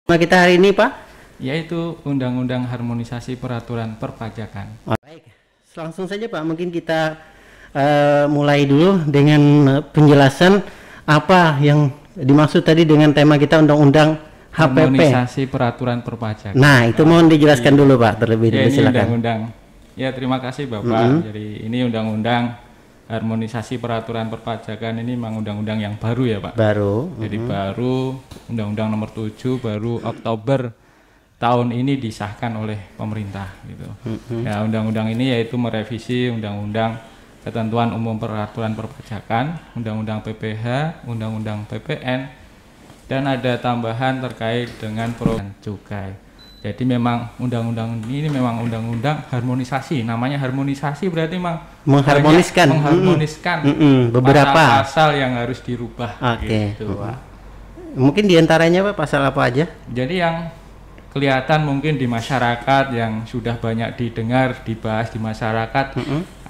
Tema kita hari ini, Pak, yaitu Undang-Undang Harmonisasi Peraturan Perpajakan. Baik, langsung saja Pak, mungkin kita mulai dulu dengan penjelasan apa yang dimaksud tadi dengan tema kita Undang-Undang HPP. Harmonisasi Peraturan Perpajakan. Nah, itu mohon dijelaskan dulu Pak, terlebih dahulu ini silakan. Undang-Undang. Ya, terima kasih Bapak. Jadi ini Undang-Undang Harmonisasi Peraturan Perpajakan ini memang undang-undang yang baru ya Pak. Baru. Jadi baru Undang-Undang Nomor 7 baru Oktober tahun ini disahkan oleh pemerintah gitu. Ya, undang-undang ini yaitu merevisi Undang-Undang Ketentuan Umum Peraturan Perpajakan, Undang-Undang PPH, Undang-Undang PPN, dan ada tambahan terkait dengan program cukai. Jadi memang undang-undang ini memang undang-undang harmonisasi. Namanya harmonisasi berarti memang mengharmoniskan beberapa pasal yang harus dirubah. Oke. Gitu, Pak. Mungkin diantaranya Pak pasal apa aja? Jadi yang kelihatan mungkin di masyarakat yang sudah banyak didengar, dibahas di masyarakat,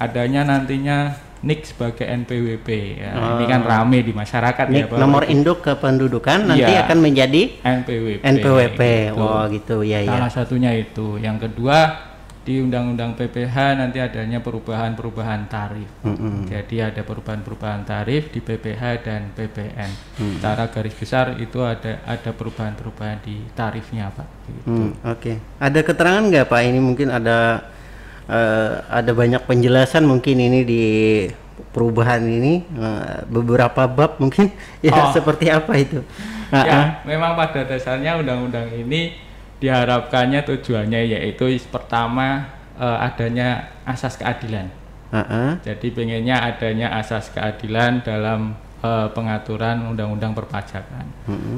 adanya nantinya NIK sebagai NPWP ya. Ini kan rame di masyarakat NIK, ya, nomor induk kependudukan nanti akan menjadi NPWP. Gitu. Oh gitu ya. Salah satunya itu. Yang kedua, di Undang-Undang PPH nanti adanya perubahan-perubahan tarif. Jadi ada perubahan-perubahan tarif di PPH dan PPN. Secara garis besar itu ada perubahan-perubahan di tarifnya Pak. Gitu. Oke. Ada keterangan nggak Pak? Ini mungkin ada banyak penjelasan mungkin ini di perubahan ini beberapa bab mungkin ya seperti apa itu? Ya, memang pada dasarnya undang-undang ini diharapkannya tujuannya yaitu pertama adanya asas keadilan. Jadi pengennya adanya asas keadilan dalam pengaturan undang-undang perpajakan.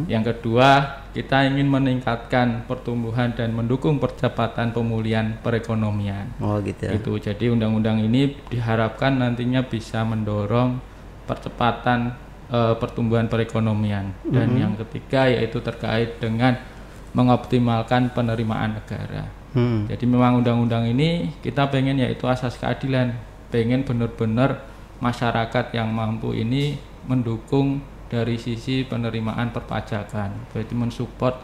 Yang kedua, kita ingin meningkatkan pertumbuhan dan mendukung percepatan pemulihan perekonomian. Oh gitu. Itu jadi undang-undang ini diharapkan nantinya bisa mendorong percepatan pertumbuhan perekonomian. Dan yang ketiga yaitu terkait dengan mengoptimalkan penerimaan negara. Jadi memang undang-undang ini kita pengen yaitu asas keadilan, pengen benar-benar masyarakat yang mampu ini mendukung dari sisi penerimaan perpajakan, berarti mensupport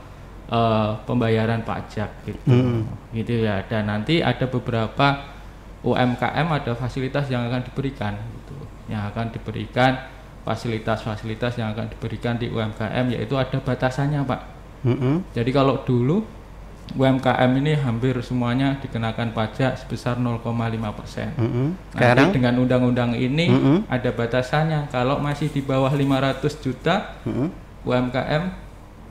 pembayaran pajak gitu, gitu ya. Dan nanti ada beberapa UMKM ada fasilitas yang akan diberikan, gitu, yang akan diberikan fasilitas-fasilitas yang akan diberikan di UMKM, yaitu ada batasannya Pak. Jadi kalau dulu UMKM ini hampir semuanya dikenakan pajak sebesar 0,5%. Nanti dengan undang-undang ini ada batasannya. Kalau masih di bawah 500 juta UMKM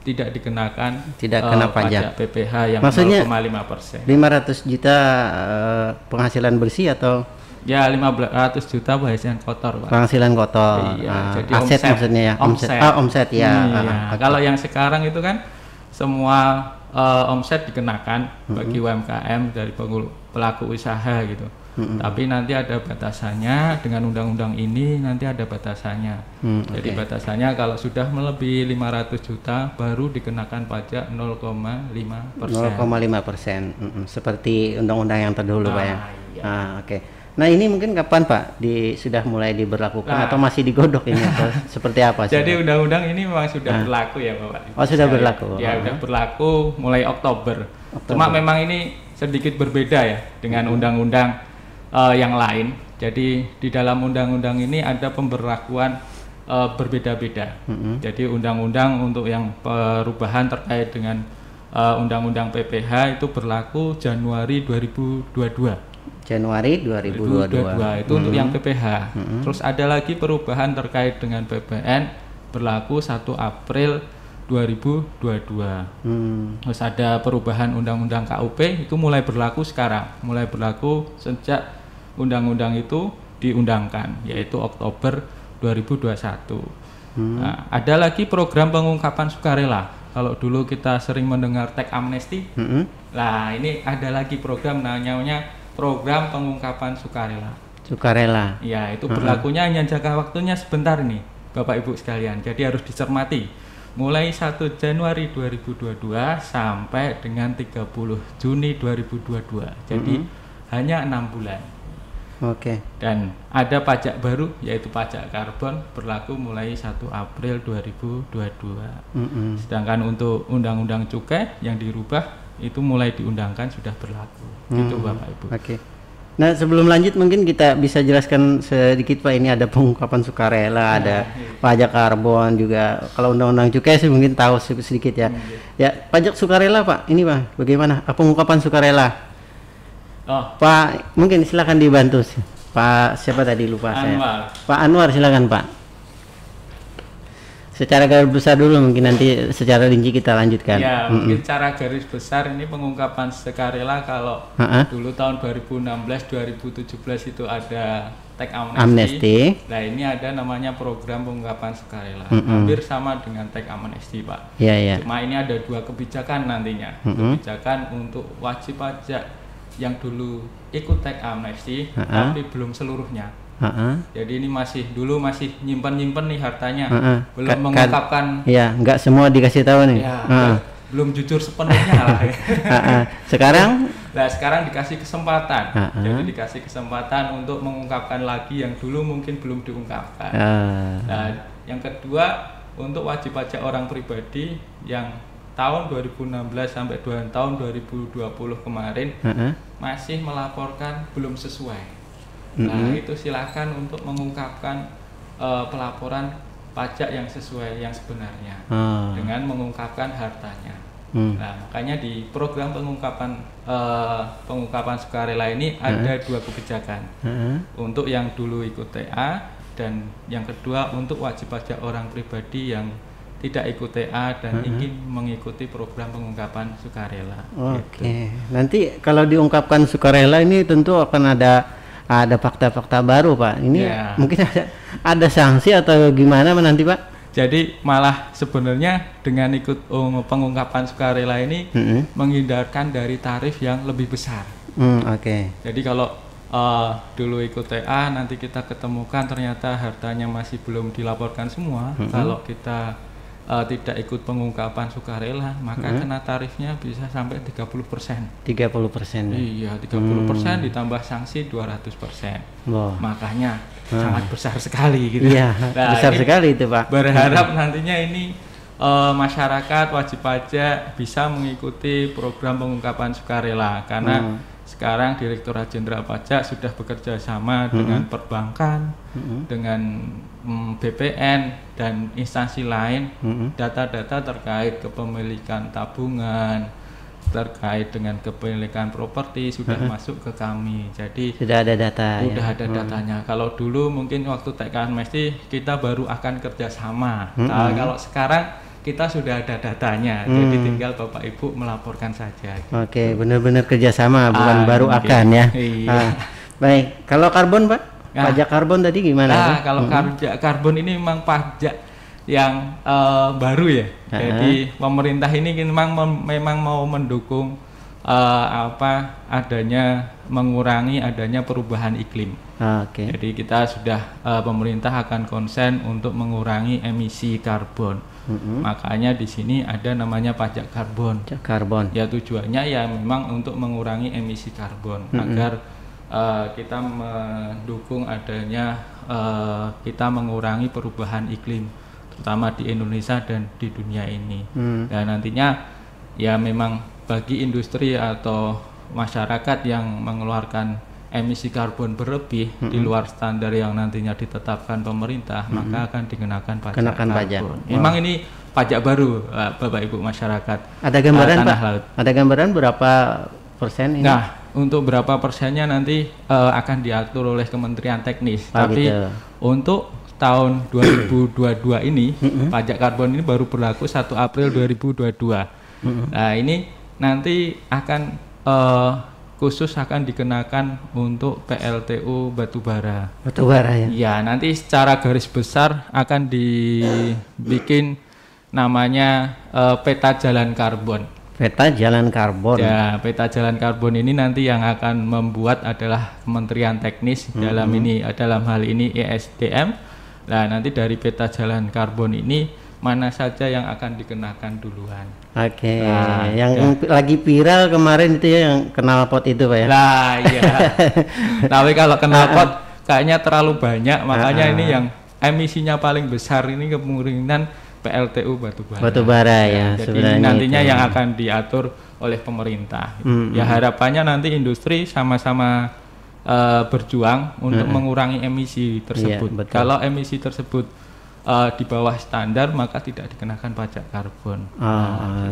tidak dikenakan kena pajak PPH yang 0,5%. 500 juta penghasilan bersih atau? Ya 500 juta penghasilan kotor Pak. Penghasilan kotor. Iya, jadi aset maksudnya ya. Omset ya. Kalau yang sekarang itu kan semua omset dikenakan bagi UMKM dari pelaku usaha gitu. Tapi nanti ada batasannya, dengan undang-undang ini nanti ada batasannya. Jadi batasannya kalau sudah melebihi 500 juta baru dikenakan pajak 0,5%. 0,5%. Seperti undang-undang yang terdahulu Pak ya. Iya. Oke. Nah ini mungkin kapan Pak sudah mulai diberlakukan atau masih digodok ini atau seperti apa? Jadi undang-undang ini memang sudah berlaku ya Bapak. Oh sudah berlaku? Ya sudah berlaku mulai Oktober. Cuma memang ini sedikit berbeda ya dengan undang-undang yang lain. Jadi di dalam undang-undang ini ada pemberlakuan berbeda-beda. Jadi undang-undang untuk yang perubahan terkait dengan undang-undang PPH itu berlaku Januari 2022. Januari 2022 itu untuk yang PPH. Terus ada lagi perubahan terkait dengan PPN berlaku 1 April 2022. Terus ada perubahan undang-undang KUP itu mulai berlaku sekarang, mulai berlaku sejak undang-undang itu diundangkan, yaitu Oktober 2021. Nah, ada lagi program pengungkapan sukarela. Kalau dulu kita sering mendengar teks amnesti, nah ini ada lagi program namanya program pengungkapan sukarela. Sukarela. Ya, itu berlakunya hanya jangka waktunya sebentar nih, Bapak Ibu sekalian. Jadi harus dicermati. Mulai 1 Januari 2022 sampai dengan 30 Juni 2022. Jadi hanya 6 bulan. Oke. Dan ada pajak baru yaitu pajak karbon berlaku mulai 1 April 2022. Sedangkan untuk undang-undang cukai yang dirubah itu mulai diundangkan sudah berlaku. Itu Bapak Ibu. Oke. Nah, sebelum lanjut mungkin kita bisa jelaskan sedikit Pak, ini ada pengungkapan sukarela, ada pajak karbon juga. Kalau undang-undang cukai saya mungkin tahu sedikit ya. Ya, pajak sukarela Pak, ini Pak, bagaimana pengungkapan sukarela? Pak, mungkin silakan dibantu. Pak siapa tadi lupa saya. Pak Anwar, silakan Pak. Secara garis besar dulu, mungkin nanti secara rinci kita lanjutkan. Ya, mungkin secara garis besar ini pengungkapan sukarela kalau dulu tahun 2016-2017 itu ada teks amnesti. Nah, ini ada namanya program pengungkapan sukarela. Hampir sama dengan teks amnesti, Pak. Cuma ini ada 2 kebijakan nantinya. Kebijakan untuk wajib pajak yang dulu ikut teks amnesti tapi belum seluruhnya. Jadi ini masih nyimpen nih hartanya, belum mengungkapkan. Ya, nggak semua dikasih tahu nih. Ya, belum jujur sepenuhnya lah. Sekarang dikasih kesempatan. Jadi dikasih kesempatan untuk mengungkapkan lagi yang dulu mungkin belum diungkapkan. Nah, yang kedua untuk wajib pajak orang pribadi yang tahun 2016 sampai tahun 2020 kemarin masih melaporkan belum sesuai. Nah, itu silakan untuk mengungkapkan pelaporan pajak yang sesuai yang sebenarnya dengan mengungkapkan hartanya. Nah, makanya di program pengungkapan sukarela ini ada 2 kebijakan. Untuk yang dulu ikut TA dan yang kedua untuk wajib pajak orang pribadi yang tidak ikut TA dan ingin mengikuti program pengungkapan sukarela. Oke. Nanti kalau diungkapkan sukarela ini tentu akan ada fakta-fakta baru Pak. Ini mungkin ada sanksi atau gimana nanti Pak? Jadi malah sebenarnya dengan ikut pengungkapan sukarela ini menghindarkan dari tarif yang lebih besar. Jadi kalau dulu ikut TA nanti kita ketemukan ternyata hartanya masih belum dilaporkan semua. Kalau kita tidak ikut pengungkapan sukarela maka kena tarifnya bisa sampai 30%. 30%. Iya, 30% ditambah sanksi 200%. Makanya sangat besar sekali gitu. Iya, besar sekali itu Pak. Berharap nantinya ini masyarakat wajib pajak bisa mengikuti program pengungkapan sukarela karena sekarang Direktorat Jenderal Pajak sudah bekerja sama dengan perbankan, dengan BPN dan instansi lain. Data-data terkait kepemilikan tabungan, terkait dengan kepemilikan properti sudah masuk ke kami. Jadi sudah ada data. Sudah ada datanya. Kalau dulu mungkin waktu teks amnesti kita baru akan kerjasama. Kalau sekarang kita sudah ada datanya, jadi tinggal Bapak Ibu melaporkan saja. Oke, benar-benar kerjasama, bukan baru akan ya. Iya. Baik, kalau karbon Pak, pajak karbon tadi gimana? Nah, kalau pajak karbon ini memang pajak yang baru ya. Jadi pemerintah ini memang mau mendukung mengurangi adanya perubahan iklim. Jadi kita sudah pemerintah akan konsen untuk mengurangi emisi karbon. Makanya di sini ada namanya pajak karbon. Ya tujuannya ya memang untuk mengurangi emisi karbon agar kita mendukung adanya kita mengurangi perubahan iklim terutama di Indonesia dan di dunia ini. Dan nantinya ya memang bagi industri atau masyarakat yang mengeluarkan emisi karbon berlebih di luar standar yang nantinya ditetapkan pemerintah, maka akan dikenakan pajak karbon. Memang ini pajak baru, Bapak Ibu masyarakat. Ada gambaran Pak? Ada gambaran berapa persen ini? Nah, untuk berapa persennya nanti akan diatur oleh Kementerian Teknis. Tapi untuk tahun 2022 ini pajak karbon ini baru berlaku 1 April 2022. Nah, ini nanti akan khusus akan dikenakan untuk PLTU batubara. Batubara ya? Ya, nanti secara garis besar akan dibikin namanya peta jalan karbon. Peta jalan karbon. Ya, peta jalan karbon ini nanti yang akan membuat adalah Kementerian Teknis dalam hal ini ESDM. Nah, nanti dari peta jalan karbon ini mana saja yang akan dikenakan duluan. Oke, yang lagi viral kemarin itu ya yang knalpot itu Pak ya? Lah iya. Tapi kalau knalpot kayaknya terlalu banyak, makanya ini yang emisinya paling besar ini kemungkinan PLTU batubara. Batubara ya. Jadi nantinya yang akan diatur oleh pemerintah. Ya harapannya nanti industri sama-sama berjuang untuk mengurangi emisi tersebut. Iya, kalau emisi tersebut di bawah standar maka tidak dikenakan pajak karbon.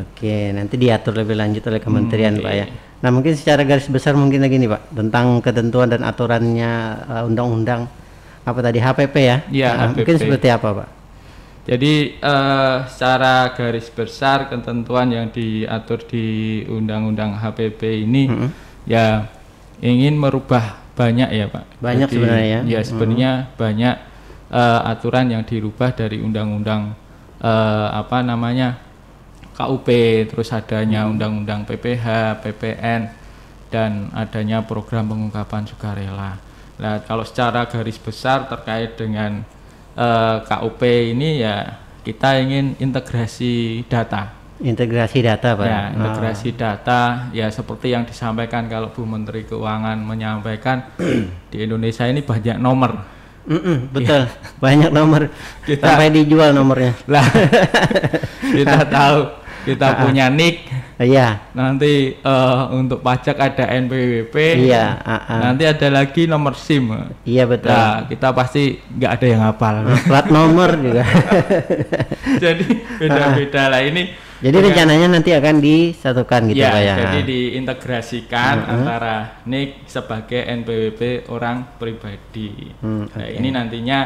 Oke, nanti diatur lebih lanjut oleh kementerian Pak ya. Nah mungkin secara garis besar mungkin lagi nih Pak tentang ketentuan dan aturannya undang-undang apa tadi HPP ya? Iya, HPP. Mungkin seperti apa Pak? Jadi secara garis besar ketentuan yang diatur di undang-undang HPP ini ya ingin merubah banyak ya Pak. Banyak jadi, sebenarnya ya. Ya sebenarnya banyak aturan yang dirubah dari undang-undang KUP, terus adanya undang-undang PPH, PPN, dan adanya program pengungkapan sukarela. Nah kalau secara garis besar terkait dengan KUP ini ya kita ingin integrasi data. Integrasi data Pak. Ya, integrasi data ya seperti yang disampaikan kalau Bu Menteri Keuangan menyampaikan di Indonesia ini banyak nomor. Betul, banyak nomor. Sampai dijual nomornya. Lah, kita tahu kita punya NIK. Iya. Nanti untuk pajak ada NPWP. Iya. Nanti ada lagi nomor SIM. Iya betul. Nah, kita pasti nggak ada yang hafal. Plat nomor juga. Jadi beda-beda lah ini. Jadi rencananya nanti akan disatukan gitu ya, Pak ya. Jadi diintegrasikan antara NIK sebagai NPWP orang pribadi. Nah, ini nantinya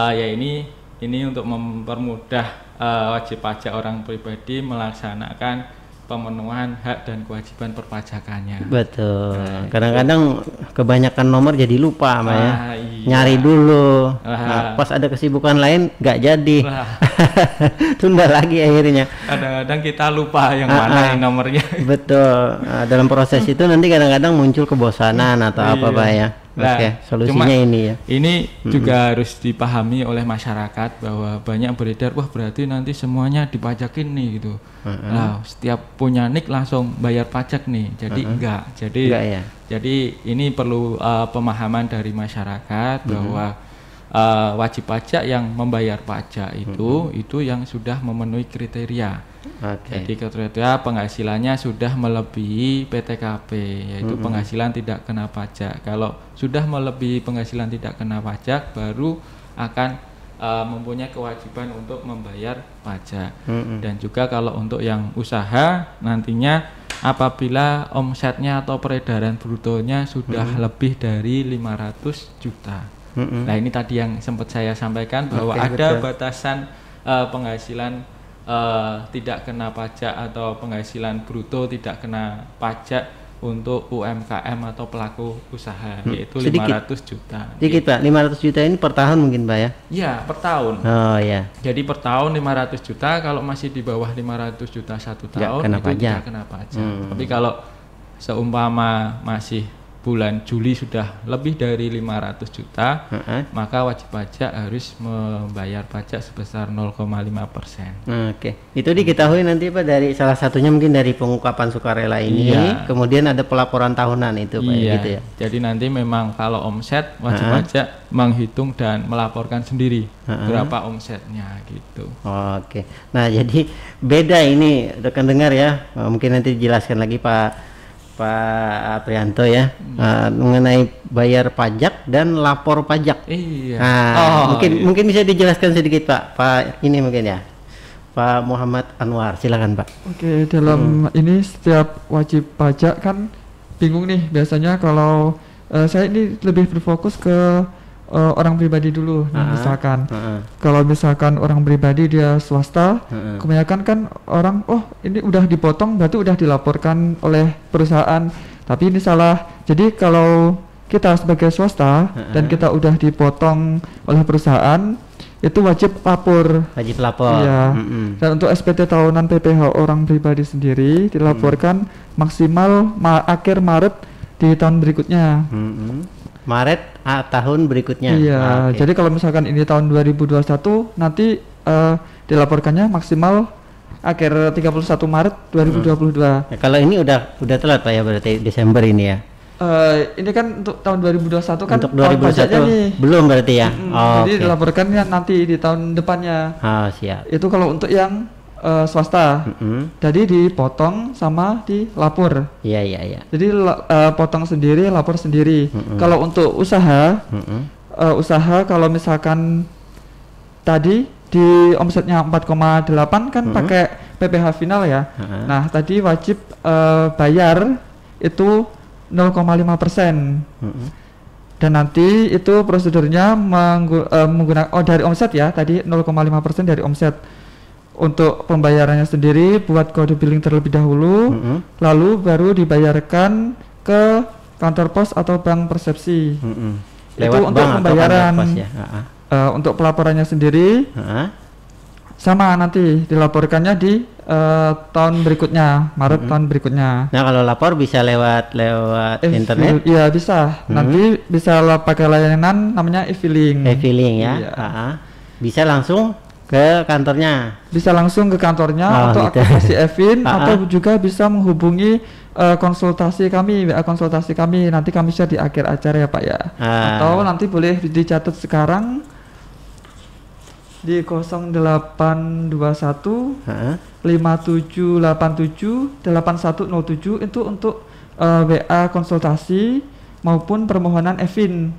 ya ini untuk mempermudah wajib pajak orang pribadi melaksanakan pemenuhan hak dan kewajiban perpajakannya. Betul. Kadang-kadang kebanyakan nomor jadi lupa Pak ya. Iya. Nyari dulu. Nah, pas ada kesibukan lain nggak jadi. Tunda lagi akhirnya. Kadang-kadang kita lupa yang mana yang nomornya. Betul. Dalam proses itu nanti kadang-kadang muncul kebosanan atau apa Pak ya. Nah, Oke, solusinya ini ya. Ini juga harus dipahami oleh masyarakat bahwa banyak beredar, wah berarti nanti semuanya dipajakin nih gitu. Nah, setiap punya NIK langsung bayar pajak nih. Jadi enggak. Jadi ini perlu pemahaman dari masyarakat bahwa wajib pajak yang membayar pajak itu yang sudah memenuhi kriteria. Jadi kriteria penghasilannya sudah melebihi PTKP, yaitu penghasilan tidak kena pajak. Kalau sudah melebihi penghasilan tidak kena pajak, baru akan mempunyai kewajiban untuk membayar pajak. Dan juga kalau untuk yang usaha nantinya apabila omsetnya atau peredaran brutonya sudah lebih dari 500 juta. Nah ini tadi yang sempat saya sampaikan bahwa ada batasan penghasilan tidak kena pajak atau penghasilan bruto tidak kena pajak untuk UMKM atau pelaku usaha, yaitu 500 juta. Sedikit Pak, 500 juta ini per tahun mungkin Pak ya? Iya, per tahun. Oh ya. Jadi per tahun 500 juta, kalau masih di bawah 500 juta satu tahun itu tidak kena pajak. Tapi kalau seumpama masih bulan Juli sudah lebih dari 500 juta, maka wajib pajak harus membayar pajak sebesar 0,5%. Oke, itu diketahui nanti Pak dari salah satunya mungkin dari pengungkapan sukarela ini, kemudian ada pelaporan tahunan itu Pak gitu ya. Jadi nanti memang kalau omset wajib pajak menghitung dan melaporkan sendiri berapa omsetnya gitu. Oke, nah jadi beda ini rekan dengar ya, mungkin nanti dijelaskan lagi Pak Aprianto ya, mengenai bayar pajak dan lapor pajak. Iya. Nah, mungkin bisa dijelaskan sedikit Pak ini mungkin ya, Pak Muhammad Anwar, silakan Pak. Oke, dalam ini setiap wajib pajak kan bingung nih biasanya kalau saya ini lebih berfokus ke orang pribadi dulu. Misalkan kalau misalkan orang pribadi dia swasta, kebanyakan kan orang ini udah dipotong berarti udah dilaporkan oleh perusahaan, tapi ini salah. Jadi kalau kita sebagai swasta dan kita udah dipotong oleh perusahaan, itu wajib lapor. Wajib lapor. Iya. Dan untuk SPT tahunan PPh orang pribadi sendiri dilaporkan maksimal akhir Maret di tahun berikutnya. Maret tahun berikutnya. Iya, jadi kalau misalkan ini tahun 2021 nanti dilaporkannya maksimal akhir 31 Maret 2022. Ya, kalau ini udah telat Pak ya, berarti Desember ini ya. Ini kan untuk tahun 2021 kan untuk tahun pajaknya 2021 nih. belum berarti ya. Jadi dilaporkannya nanti di tahun depannya. Siap. Itu kalau untuk yang swasta. Jadi dipotong sama dilapor. Iya. Jadi potong sendiri, lapor sendiri. Kalau untuk usaha, usaha kalau misalkan tadi di omsetnya 4,8 kan pakai PPh final ya. Nah tadi wajib bayar itu 0,5%. Dan nanti itu prosedurnya menggunakan dari omset ya, tadi 0,5% dari omset. Untuk pembayarannya sendiri buat kode billing terlebih dahulu, lalu baru dibayarkan ke kantor pos atau bank persepsi. Itu untuk pembayaran. Untuk pelaporannya sendiri sama nanti dilaporkannya di tahun berikutnya, Maret tahun berikutnya. Nah kalau lapor bisa lewat internet? Iya bisa. Nanti bisa pakai layanan namanya e-filing. E-filing ya. Bisa langsung ke kantornya. Bisa langsung ke kantornya atau gitu. aktivasi e-fin atau juga bisa menghubungi konsultasi kami, WA konsultasi kami. Nanti kami share di akhir acara ya Pak ya. Atau nanti boleh dicatat sekarang di 0821 5787 8107 itu untuk WA konsultasi maupun permohonan e-fin.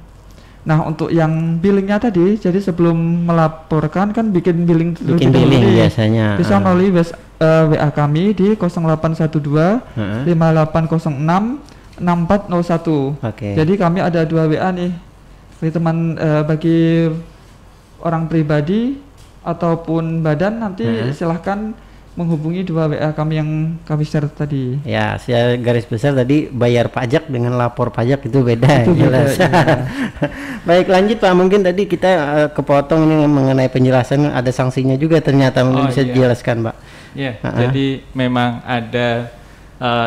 Nah untuk yang billingnya tadi, jadi sebelum melaporkan kan bikin billing biasanya bisa melalui WA kami di 0812 5806 6401. Jadi kami ada 2 WA nih bagi teman bagi orang pribadi ataupun badan nanti silahkan menghubungi 2 WA kami yang kami share tadi. Ya, secara garis besar tadi bayar pajak dengan lapor pajak itu beda. Itu beda, iya. Baik, lanjut Pak. Mungkin tadi kita kepotong ini mengenai penjelasan, ada sanksinya juga ternyata, mungkin bisa dijelaskan Pak. Ya, jadi memang ada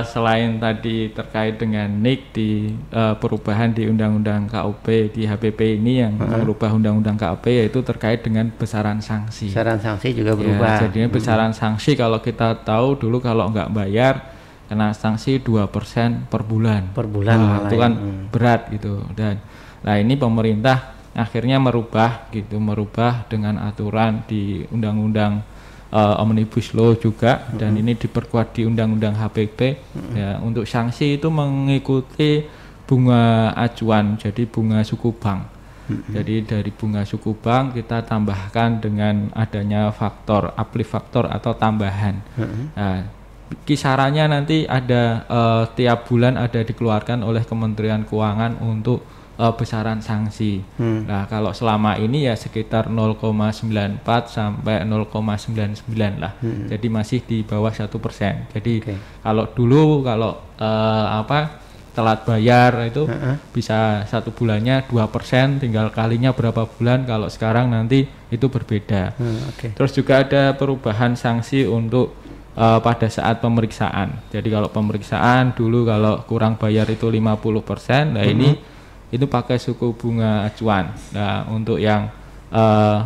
selain tadi terkait dengan NIK di perubahan di Undang-Undang KUP di HPP ini yang merubah Undang-Undang KUP, yaitu terkait dengan besaran sanksi. Besaran sanksi juga berubah. Ya, jadinya besaran sanksi kalau kita tahu dulu kalau nggak bayar kena sanksi 2% per bulan. Per bulan. Itu kan berat gitu. Dan nah ini pemerintah akhirnya merubah dengan aturan di Undang-Undang Omnibus Law juga, dan ini diperkuat di Undang-Undang HPP. Ya, untuk sanksi itu mengikuti bunga acuan, jadi bunga suku bank. Jadi dari bunga suku bank kita tambahkan dengan adanya faktor uplift faktor atau tambahan. Nah, kisarannya nanti ada tiap bulan ada dikeluarkan oleh Kementerian Keuangan untuk besaran sanksi. Nah, kalau selama ini ya sekitar 0,94 sampai 0,99 lah. Jadi masih di bawah 1%. Jadi kalau dulu telat bayar itu bisa 1 bulannya 2%, tinggal kalinya berapa bulan. Kalau sekarang nanti itu berbeda. Terus juga ada perubahan sanksi untuk pada saat pemeriksaan. Jadi kalau pemeriksaan dulu kalau kurang bayar itu 50%. Nah, ini itu pakai suku bunga acuan. Nah, untuk yang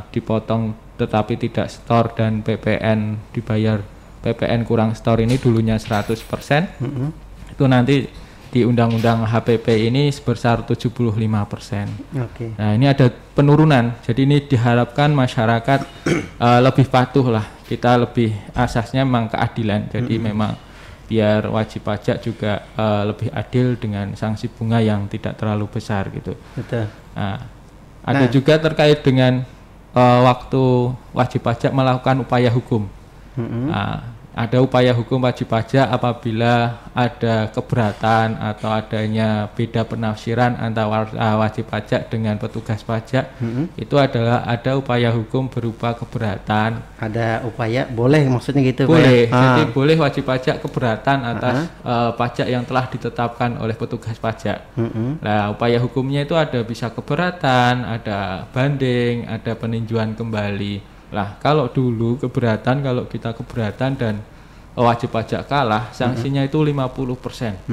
dipotong tetapi tidak store dan PPN dibayar PPN kurang store ini dulunya 100%. Itu nanti di Undang-Undang HPP ini sebesar 75%. Nah, ini ada penurunan. Jadi ini diharapkan masyarakat lebih patuh lah. Kita lebih asasnya memang keadilan. Jadi memang biar wajib pajak juga lebih adil dengan sanksi bunga yang tidak terlalu besar gitu. Nah, ada juga terkait dengan waktu wajib pajak melakukan upaya hukum. Ada upaya hukum wajib pajak apabila ada keberatan atau adanya beda penafsiran antara wajib pajak dengan petugas pajak. Itu adalah ada upaya hukum berupa keberatan. Ada upaya, boleh maksudnya gitu boleh Pak? Jadi boleh wajib pajak keberatan atas pajak yang telah ditetapkan oleh petugas pajak. Nah, upaya hukumnya itu ada bisa keberatan, ada banding, ada peninjauan kembali. Lah, kalau dulu keberatan, kalau kita keberatan dan wajib pajak kalah, sanksinya itu 50%.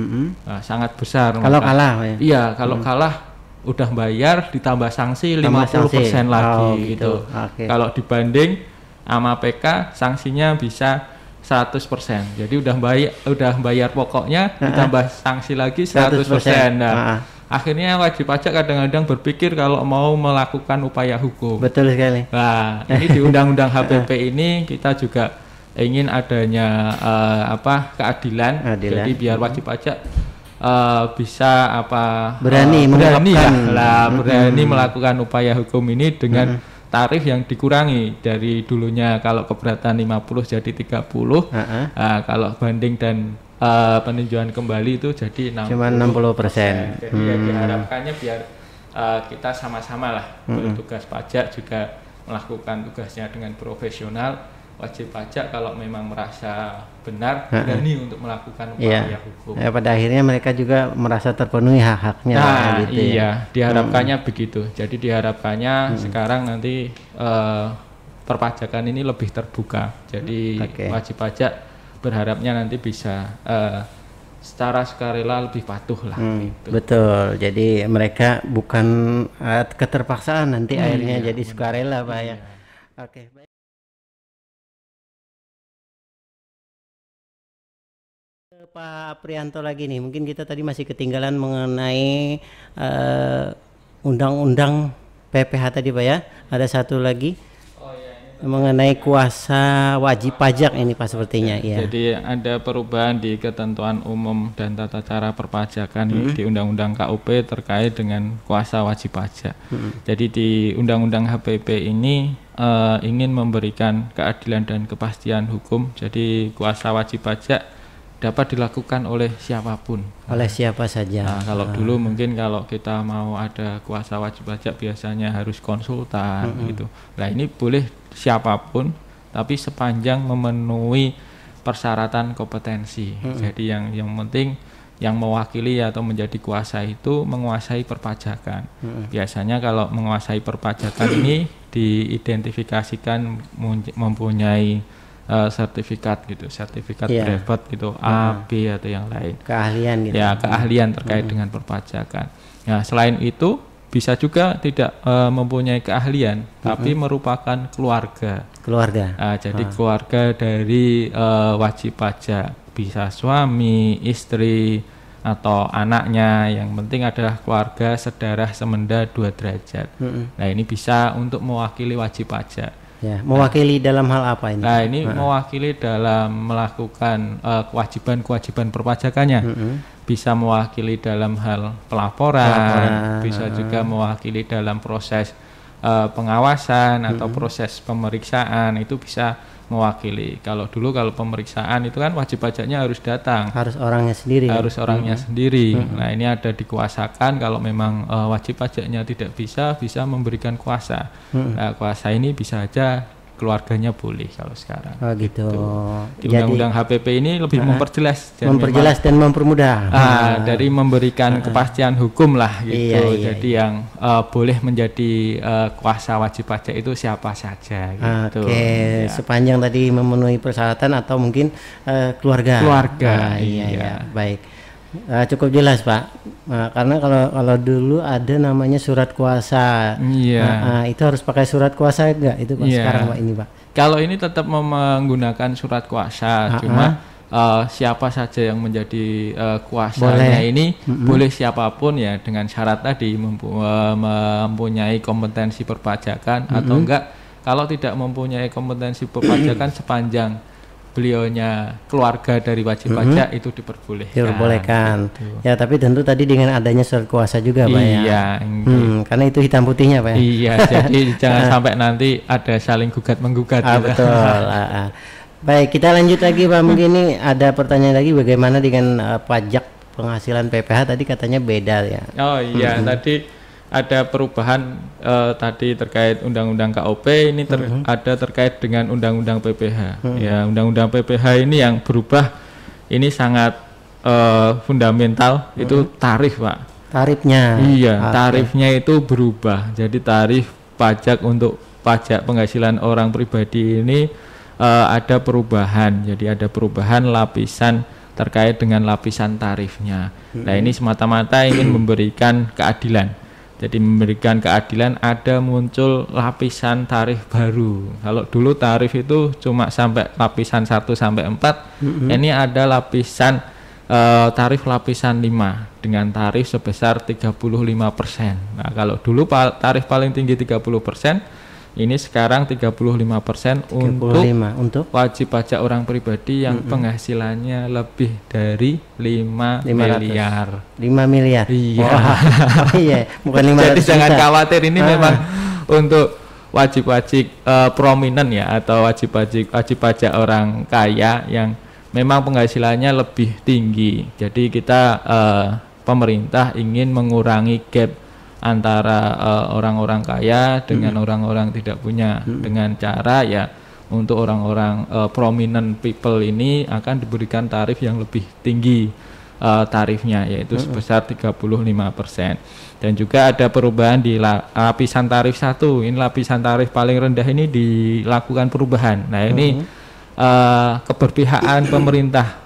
Nah, sangat besar. Kalau kalah ya? Iya, kalau kalah udah bayar ditambah sanksi 50% lagi gitu. Kalau dibanding sama PK sanksinya bisa 100%. Jadi udah bayar pokoknya ditambah sanksi lagi 100%. Nah, akhirnya wajib pajak kadang-kadang berpikir kalau mau melakukan upaya hukum. Betul sekali. Nah, ini di Undang-Undang HPP ini kita juga ingin adanya keadilan. Jadi biar wajib pajak bisa berani melakukan upaya hukum ini dengan tarif yang dikurangi dari dulunya kalau keberatan 50 jadi 30. Kalau banding dan peninjauan kembali itu jadi 60%. Cuma 60%. Jadi ya diharapkannya biar kita sama-sama lah tugas pajak juga melakukan tugasnya dengan profesional. Wajib pajak kalau memang merasa benar berani untuk melakukan upaya hukum. Ya, pada akhirnya mereka juga merasa terpenuhi hak-haknya. Gitu diharapkannya begitu. Jadi diharapkannya sekarang nanti perpajakan ini lebih terbuka. Jadi wajib pajak berharapnya nanti bisa secara sukarela lebih patuh lah. Gitu. Betul. Jadi mereka bukan keterpaksaan nanti akhirnya jadi sukarela, Pak ya. Oke. Pak Prianto lagi nih, mungkin kita tadi masih ketinggalan mengenai undang-undang PPH tadi Pak ya. Ada satu lagi mengenai kuasa wajib pajak ini Pak sepertinya ya. Jadi ada perubahan di ketentuan umum dan tata cara perpajakan di Undang-Undang KUP terkait dengan kuasa wajib pajak. Jadi di Undang-Undang HPP ini ingin memberikan keadilan dan kepastian hukum. Jadi kuasa wajib pajak dapat dilakukan oleh siapapun. Oleh siapa saja. Nah, kalau dulu mungkin kalau kita mau ada kuasa wajib pajak biasanya harus konsultan gitu. Nah ini boleh siapapun, tapi sepanjang memenuhi persyaratan kompetensi. Jadi yang penting yang mewakili atau menjadi kuasa itu menguasai perpajakan. Biasanya kalau menguasai perpajakan ini diidentifikasikan mempunyai sertifikat gitu, sertifikat brevet gitu, A, B atau yang lain. Keahlian gitu. Ya, keahlian terkait dengan perpajakan. Nah, selain itu bisa juga tidak mempunyai keahlian, tapi merupakan keluarga. Jadi keluarga dari wajib pajak, bisa suami, istri, atau anaknya. Yang penting adalah keluarga sedarah semenda 2 derajat. Nah, ini bisa untuk mewakili wajib pajak. Ya, mewakili dalam hal apa ini? Nah, ini mewakili dalam melakukan kewajiban-kewajiban perpajakannya. Bisa mewakili dalam hal pelaporan, bisa juga mewakili dalam proses pengawasan atau proses pemeriksaan, itu bisa mewakili. Kalau pemeriksaan itu kan wajib pajaknya harus datang. Harus orangnya sendiri. Nah, ini ada dikuasakan kalau memang wajib pajaknya tidak bisa memberikan kuasa. Nah, kuasa ini bisa aja keluarganya boleh kalau sekarang. Oh gitu. Di Undang-Undang HPP ini lebih memperjelas dan mempermudah. Dari memberikan kepastian hukum lah gitu. Jadi yang boleh menjadi kuasa wajib pajak itu siapa saja gitu. Sepanjang tadi memenuhi persyaratan atau mungkin keluarga. Baik. Cukup jelas Pak, karena kalau dulu ada namanya surat kuasa, itu harus pakai surat kuasa enggak itu Pak sekarang Pak ini Pak? Kalau ini tetap menggunakan surat kuasa, cuma siapa saja yang menjadi kuasanya ini boleh siapapun ya, dengan syarat tadi mempunyai kompetensi perpajakan atau enggak. Kalau tidak mempunyai kompetensi perpajakan sepanjang beliaunya keluarga dari wajib pajak itu diperbolehkan. Gitu. Ya, tapi tentu tadi dengan adanya surat kuasa juga Pak ya. Karena itu hitam putihnya Pak ya. Iya, jadi jangan sampai nanti ada saling gugat menggugat. Betul. Baik, kita lanjut lagi Pak. Mungkin ini ada pertanyaan lagi, bagaimana dengan pajak penghasilan PPH tadi katanya beda ya. Oh iya, tadi ada perubahan tadi terkait Undang-Undang KUP ini ada terkait dengan Undang-Undang PPH. Ya, Undang-Undang PPH ini yang berubah ini sangat fundamental, itu tarif Pak. Tarifnya. Iya, tarifnya itu berubah. Jadi tarif pajak untuk pajak penghasilan orang pribadi ini ada perubahan. Jadi ada perubahan lapisan terkait dengan lapisan tarifnya. Nah, ini semata-mata ingin memberikan keadilan. Jadi memberikan keadilan, ada muncul lapisan tarif baru. Kalau dulu tarif itu cuma sampai lapisan 1 sampai 4, ini ada lapisan tarif lapisan 5 dengan tarif sebesar 35%. Nah, kalau dulu tarif paling tinggi 30%, ini sekarang 35% untuk wajib pajak orang pribadi yang penghasilannya lebih dari 5 miliar. 5 miliar. Iya. Oh, iya, bukan 500 Jadi jangan juta. khawatir, ini memang untuk wajib-wajib prominent ya, atau wajib pajak orang kaya yang memang penghasilannya lebih tinggi. Jadi kita pemerintah ingin mengurangi gap antara orang-orang kaya dengan orang-orang tidak punya, dengan cara ya untuk orang-orang prominent people ini akan diberikan tarif yang lebih tinggi tarifnya, yaitu sebesar 35%. Dan juga ada perubahan di lapisan tarif 1. Ini lapisan tarif paling rendah ini dilakukan perubahan. Nah, ini keberpihakan pemerintah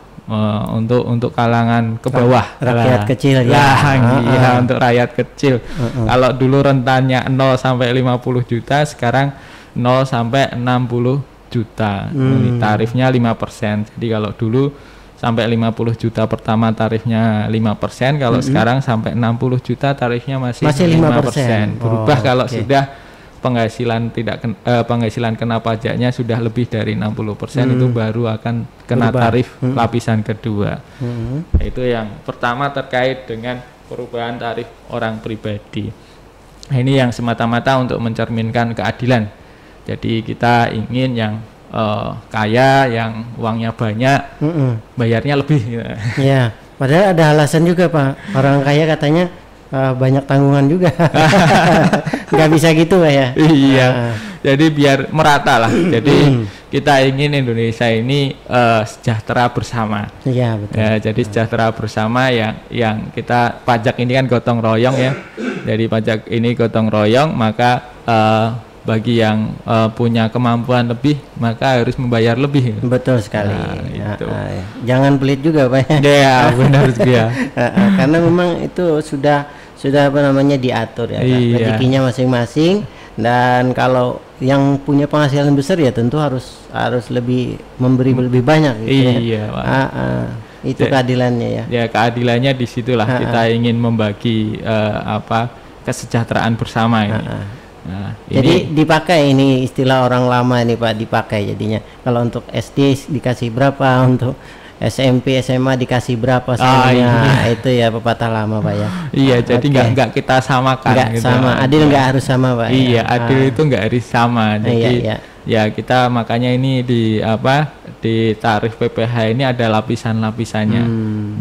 untuk kalangan ke bawah, rakyat kecil ya. Iya, untuk rakyat kecil. Kalau dulu rentannya 0 sampai 50 juta, sekarang 0 sampai 60 juta. Tarifnya 5%. Jadi kalau dulu sampai 50 juta pertama tarifnya 5%, kalau sekarang sampai 60 juta tarifnya masih 5%. Berubah kalau sudah penghasilan penghasilan kena pajaknya sudah lebih dari 60%, itu baru akan kena tarif lapisan kedua. Nah, itu yang pertama terkait dengan perubahan tarif orang pribadi. Nah, ini yang semata-mata untuk mencerminkan keadilan. Jadi kita ingin yang kaya, yang uangnya banyak, bayarnya lebih. Ya, padahal ada alasan juga Pak. Orang kaya katanya banyak tanggungan juga. Nggak bisa gitu Pak ya. Iya. Jadi biar merata lah. Jadi kita ingin Indonesia ini sejahtera bersama. Iya betul. Ya, jadi sejahtera bersama yang kita pajak ini kan gotong royong ya. Jadi pajak ini gotong royong, maka bagi yang punya kemampuan lebih maka harus membayar lebih. Betul sekali. Itu. Jangan pelit juga Pak. Ya, benar juga. Karena memang itu sudah apa namanya diatur ya, rezekinya masing-masing, dan kalau yang punya penghasilan besar ya tentu harus lebih memberi lebih banyak gitu ya. Itu keadilannya ya. Ya, keadilannya disitulah kita ingin membagi kesejahteraan bersama ini. Nah, jadi dipakai ini istilah orang lama ini Pak, dipakai jadinya. Kalau untuk SD dikasih berapa, untuk SMP SMA dikasih berapa semuanya. Itu ya pepatah lama Pak ya. Iya, jadi nggak kita samakan. Nggak gitu. Sama, adil nggak harus sama Pak. Iya, adil itu nggak harus sama. Jadi ya kita makanya ini di tarif PPh ini ada lapisan-lapisannya.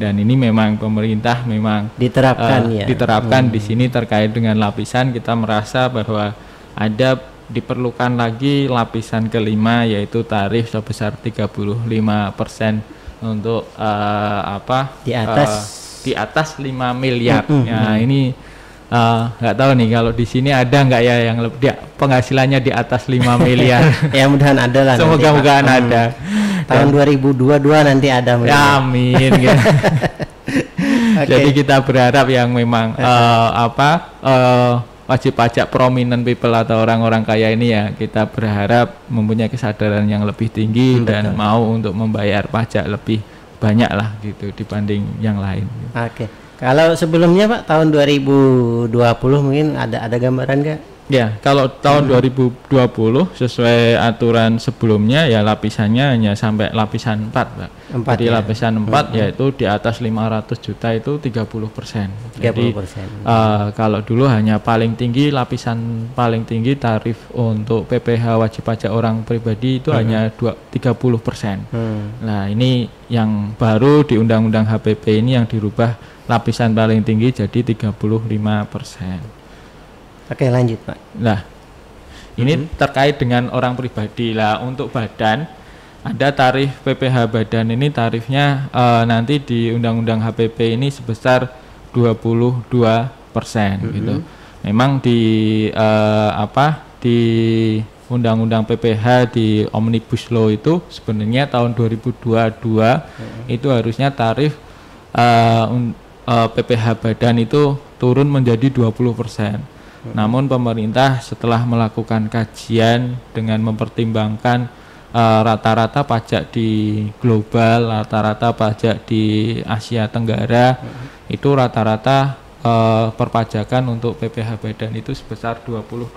Dan ini memang pemerintah memang diterapkan di sini terkait dengan lapisan. Kita merasa bahwa ada diperlukan lagi lapisan kelima, yaitu tarif sebesar 35% untuk di atas 5 miliar. Nah, ini nggak tahu nih kalau di sini ada nggak ya yang penghasilannya di atas 5 miliar. Ya mudahan ada lah. Semoga-moga ada. Tahun 2022 nanti ada. Ya, amin. Gitu. Jadi kita berharap yang memang wajib pajak prominent people atau orang-orang kaya ini ya, kita berharap mempunyai kesadaran yang lebih tinggi dan mau untuk membayar pajak lebih banyak lah gitu dibanding yang lain. Oke. Kalau sebelumnya Pak tahun 2020 mungkin ada gambaran nggak? Ya, kalau tahun 2020 sesuai aturan sebelumnya ya lapisannya hanya sampai lapisan 4 Pak. Jadi lapisan 4 yaitu di atas 500 juta itu 30%. Jadi kalau dulu hanya paling tinggi, lapisan paling tinggi tarif untuk PPh wajib pajak orang pribadi itu hanya 30%. Nah, ini yang baru di Undang-Undang HPP ini yang dirubah lapisan paling tinggi jadi 35%. Oke, lanjut Pak. Nah, ini terkait dengan orang pribadi lah. Untuk badan ada tarif PPh badan, ini tarifnya nanti di Undang-Undang HPP ini sebesar 22% gitu. Memang di di Undang-Undang PPh di Omnibus Law itu sebenarnya tahun 2022 itu harusnya tarif PPh badan itu turun menjadi 20%. Namun pemerintah setelah melakukan kajian dengan mempertimbangkan rata-rata pajak di global, rata-rata pajak di Asia Tenggara, itu rata-rata perpajakan untuk PPh badan itu sebesar 22%.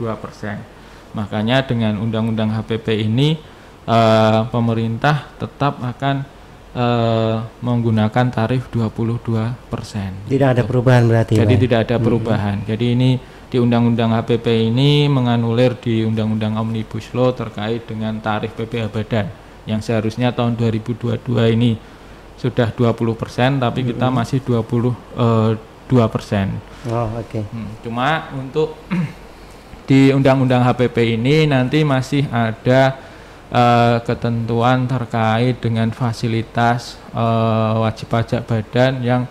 Makanya dengan undang-undang HPP ini pemerintah tetap akan menggunakan tarif 22%. Tidak ada perubahan berarti. Jadi tidak ada perubahan. Jadi ini di undang-undang HPP ini menganulir di undang-undang Omnibus Law terkait dengan tarif PPh badan yang seharusnya tahun 2022 ini sudah 20%, tapi kita masih 22%. Oh, oke. Cuma untuk di undang-undang HPP ini nanti masih ada ketentuan terkait dengan fasilitas wajib pajak badan yang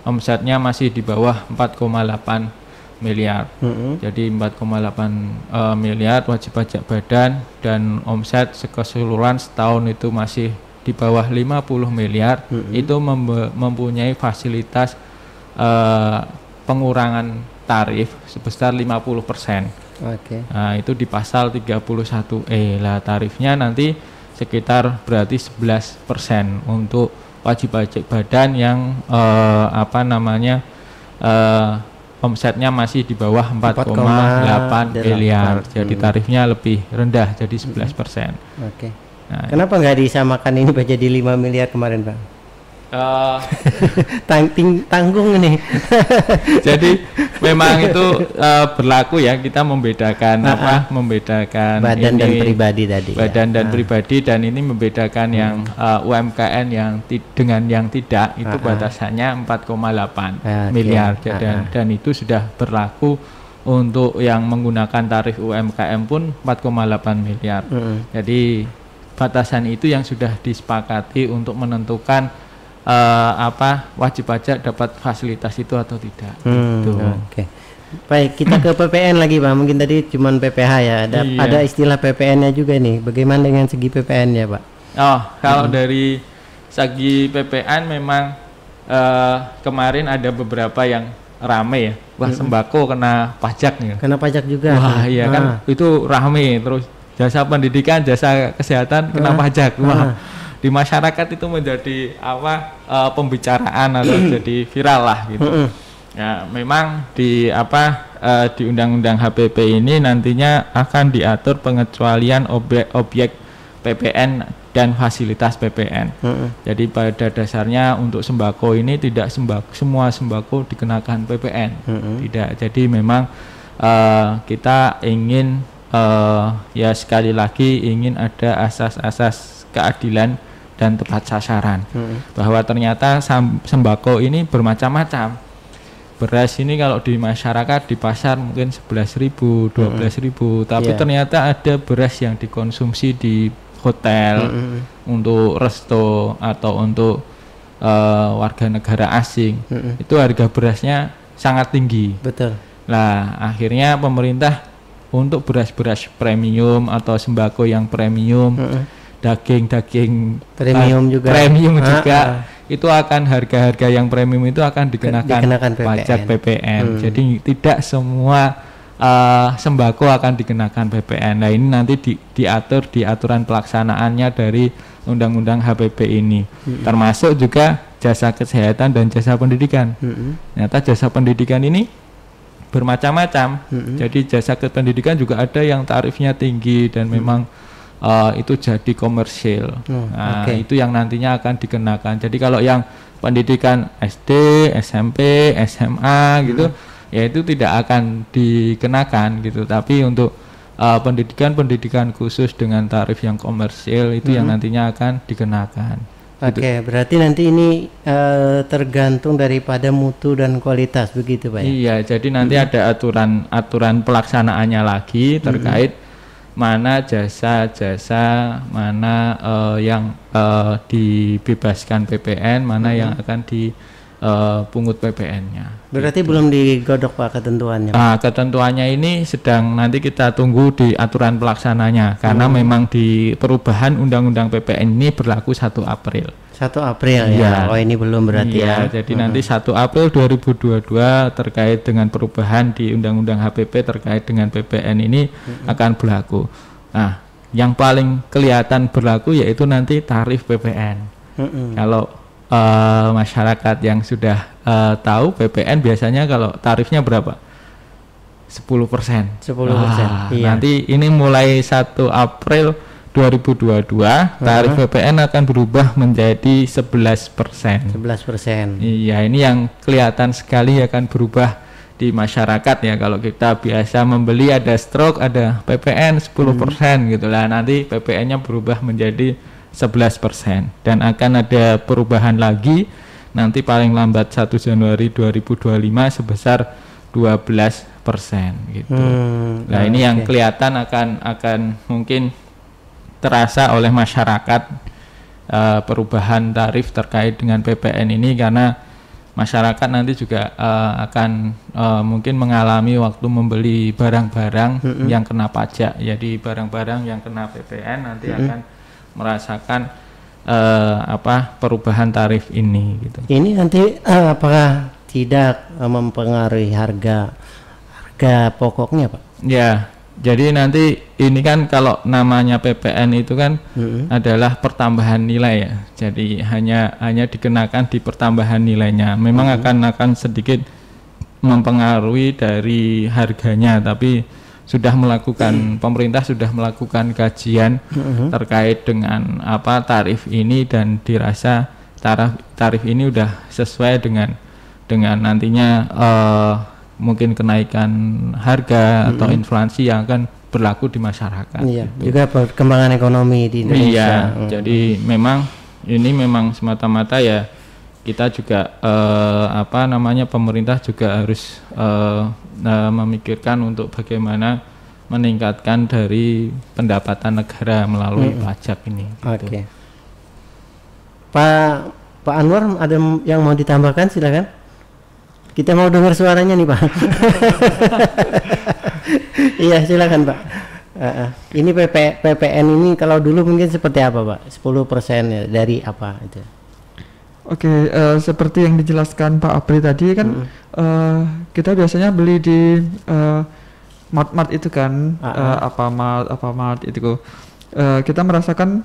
omsetnya masih di bawah 4,8 miliar. Jadi 4,8 miliar wajib pajak badan, dan omset keseluruhan setahun itu masih di bawah 50 miliar, itu mempunyai fasilitas pengurangan tarif sebesar 50%. Nah, itu di pasal 31E. Lah tarifnya nanti sekitar berarti 11% untuk wajib pajak badan yang omsetnya masih di bawah 4,8 miliar. Jadi tarifnya lebih rendah, jadi 11%. Nah, kenapa nggak disamakan ini jadi 5 miliar kemarin, Bang? Tanggung nih. Jadi memang itu berlaku ya, kita membedakan membedakan badan ini, dan pribadi tadi. Badan dan pribadi, dan ini membedakan yang UMKM yang dengan yang tidak, itu batasannya 4,8 miliar. Dan itu sudah berlaku untuk yang menggunakan tarif UMKM pun 4,8 miliar. Jadi batasan itu yang sudah disepakati untuk menentukan wajib pajak dapat fasilitas itu atau tidak. Baik, kita ke PPN lagi, Pak. Mungkin tadi cuma PPh ya. Ada istilah PPN-nya juga nih. Bagaimana dengan segi PPN-nya, Pak? Kalau dari segi PPN memang kemarin ada beberapa yang rame ya. Wah, sembako kena pajak nih. Kena pajak juga. Wah, iya kan, itu rame. Terus jasa pendidikan, jasa kesehatan kena pajak. Wah, di masyarakat itu menjadi pembicaraan atau jadi viral lah gitu. Ya, memang di di undang-undang HPP ini nantinya akan diatur pengecualian objek PPN dan fasilitas PPN. Jadi pada dasarnya untuk sembako ini tidak semua sembako dikenakan PPN. Tidak. Jadi memang kita ingin ya sekali lagi ingin ada asas-asas keadilan dan tepat sasaran, bahwa ternyata sembako ini bermacam-macam. Beras ini kalau di masyarakat di pasar mungkin 11.000, 12.000, tapi ternyata ada beras yang dikonsumsi di hotel, untuk resto atau untuk warga negara asing. Itu harga berasnya sangat tinggi. Betul. Nah, akhirnya pemerintah untuk beras-beras premium atau sembako yang premium, daging premium juga, itu akan harga-harga yang premium itu akan dikenakan pajak PPN. Jadi tidak semua sembako akan dikenakan PPN. Nah, ini nanti diatur di aturan pelaksanaannya dari undang-undang HPP ini. Termasuk juga jasa kesehatan dan jasa pendidikan. Ternyata jasa pendidikan ini bermacam-macam. Jadi jasa pendidikan juga ada yang tarifnya tinggi dan memang itu jadi komersil. Itu yang nantinya akan dikenakan. Jadi kalau yang pendidikan SD, SMP, SMA gitu, ya itu tidak akan dikenakan gitu. Tapi untuk pendidikan khusus dengan tarif yang komersil itu yang nantinya akan dikenakan. Berarti nanti ini tergantung daripada mutu dan kualitas, begitu, Pak? Iya, jadi nanti ada aturan pelaksanaannya lagi terkait mana jasa-jasa, mana yang dibebaskan PPN, mana yang akan dipungut PPN-nya. Berarti gitu. Belum digodok, Pak, ketentuannya? Ketentuannya ini sedang nanti kita tunggu di aturan pelaksananya, karena memang di perubahan Undang-Undang PPN ini berlaku 1 April. 1 April ya. Oh ini belum berarti ya. Jadi nanti 1 April 2022 terkait dengan perubahan di Undang-Undang HPP terkait dengan PPN ini akan berlaku. Nah, yang paling kelihatan berlaku yaitu nanti tarif PPN. Kalau masyarakat yang sudah tahu PPN biasanya kalau tarifnya berapa? 10%. 10%. Iya. Nanti ini mulai 1 April 2022 tarif PPN akan berubah menjadi 11%. 11%. Iya, ini yang kelihatan sekali akan berubah di masyarakat ya. Kalau kita biasa membeli ada stroke, ada PPN 10% gitu lah. Nanti PPN-nya berubah menjadi 11% dan akan ada perubahan lagi nanti paling lambat 1 Januari 2025 sebesar 12% gitu. Nah, ini yang kelihatan akan mungkin terasa oleh masyarakat perubahan tarif terkait dengan PPN ini, karena masyarakat nanti juga akan mungkin mengalami waktu membeli barang-barang yang kena pajak. Jadi barang-barang yang kena PPN nanti akan merasakan perubahan tarif ini gitu. Ini nanti apakah tidak mempengaruhi harga pokoknya, Pak? Ya, jadi nanti ini kan kalau namanya PPN itu kan adalah pertambahan nilai ya. Jadi hanya dikenakan di pertambahan nilainya. Memang akan sedikit mempengaruhi dari harganya, tapi pemerintah sudah melakukan kajian terkait dengan tarif ini dan dirasa tarif ini udah sesuai dengan nantinya mungkin kenaikan harga atau inflasi yang akan berlaku di masyarakat. Iya, gitu. juga perkembangan ekonomi di Indonesia. Iya, jadi memang semata-mata ya kita juga pemerintah juga harus memikirkan untuk bagaimana meningkatkan dari pendapatan negara melalui pajak ini. Gitu. Oke. Pak Anwar, ada yang mau ditambahkan? Silakan. Kita mau dengar suaranya nih, Pak. Iya, silakan, Pak. Ini PPN ini kalau dulu mungkin seperti apa, Pak? 10% ya, dari apa itu? Oke, seperti yang dijelaskan Pak Apri tadi kan, kita biasanya beli di mart itu kan, Alfamart itu. Kita merasakan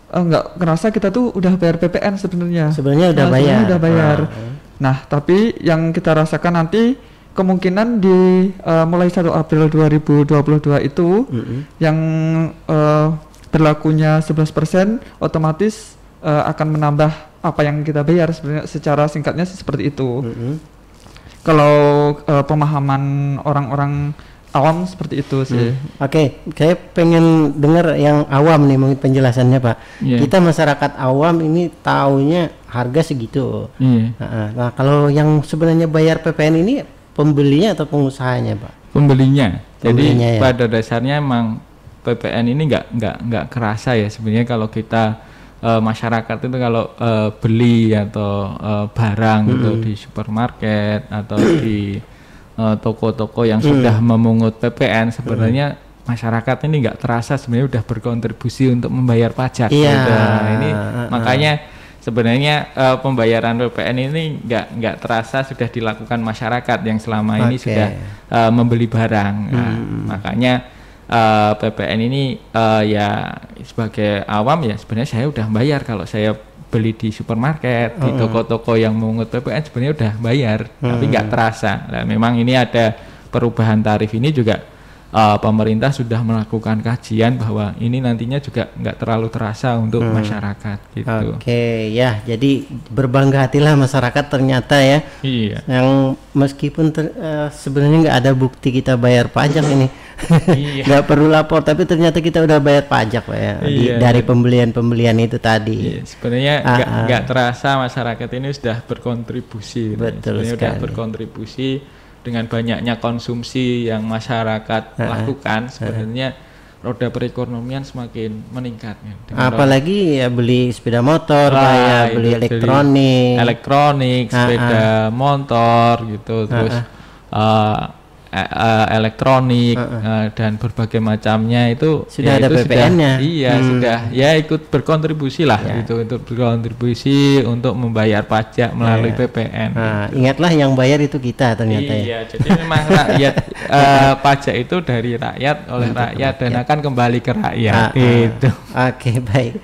nggak ngerasa kita tuh udah bayar PPN sebenarnya. Sebenarnya udah bayar. Nah, tapi yang kita rasakan nanti kemungkinan di mulai 1 April 2022 itu yang berlakunya 11% otomatis akan menambah apa yang kita bayar. Sebenarnya secara singkatnya seperti itu. Kalau pemahaman orang-orang awam seperti itu sih. Oke, saya pengen dengar yang awam nih mungkin penjelasannya, Pak. Kita masyarakat awam ini taunya harga segitu. Nah, kalau yang sebenarnya bayar PPN ini pembelinya atau pengusahanya, Pak? Pembelinya. Jadi ya. pada dasarnya emang PPN ini nggak kerasa ya sebenarnya kalau kita masyarakat itu kalau beli atau barang gitu di supermarket atau di toko-toko yang sudah memungut PPN, sebenarnya masyarakat ini nggak terasa sebenarnya udah berkontribusi untuk membayar pajak. Ini makanya sebenarnya pembayaran PPN ini nggak terasa sudah dilakukan masyarakat yang selama ini sudah membeli barang. Makanya PPN ini ya sebagai awam ya sebenarnya saya udah bayar kalau saya beli di supermarket, di toko-toko yang mengungut PPN sebenarnya udah bayar, tapi nggak terasa. Nah, memang ini ada perubahan tarif ini juga pemerintah sudah melakukan kajian bahwa ini nantinya juga nggak terlalu terasa untuk masyarakat gitu. Oke, ya, jadi berbangga hatilah masyarakat ternyata ya. Iya. Yang meskipun sebenarnya nggak ada bukti kita bayar pajak ini, nggak perlu lapor, tapi ternyata kita udah bayar pajak, Pak ya, dari pembelian itu tadi. Iya, sebenarnya nggak terasa masyarakat ini sudah berkontribusi. Betul sebenarnya sekali. Sudah berkontribusi. Dengan banyaknya konsumsi yang masyarakat lakukan, sebenarnya roda perekonomian semakin meningkat. Apalagi ya beli sepeda motor, beli elektronik, sepeda motor gitu, terus elektronik dan berbagai macamnya itu sudah ada PPN-nya. Sudah ya ikut berkontribusi lah itu untuk berkontribusi untuk membayar pajak melalui PPN. Ingatlah yang bayar itu kita ternyata jadi memang rakyat pajak itu dari rakyat oleh rakyat dan akan kembali ke rakyat itu. Oke, baik.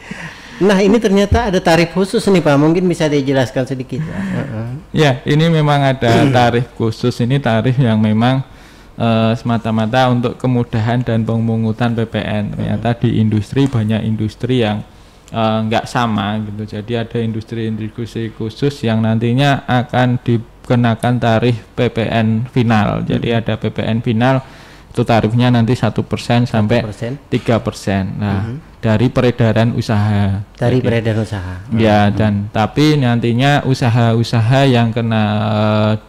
Nah, ini ternyata ada tarif khusus nih Pak, mungkin bisa dijelaskan sedikit. Ya, ini memang ada tarif khusus. Ini tarif yang memang semata-mata untuk kemudahan dan pemungutan PPN. Ternyata di industri banyak industri yang nggak sama gitu. Jadi ada industri khusus yang nantinya akan dikenakan tarif PPN final. Jadi ada PPN final itu tarifnya nanti 1% sampai 3%. Nah, dari peredaran usaha. Dari peredaran usaha. Ya, dan tapi nantinya usaha-usaha yang kena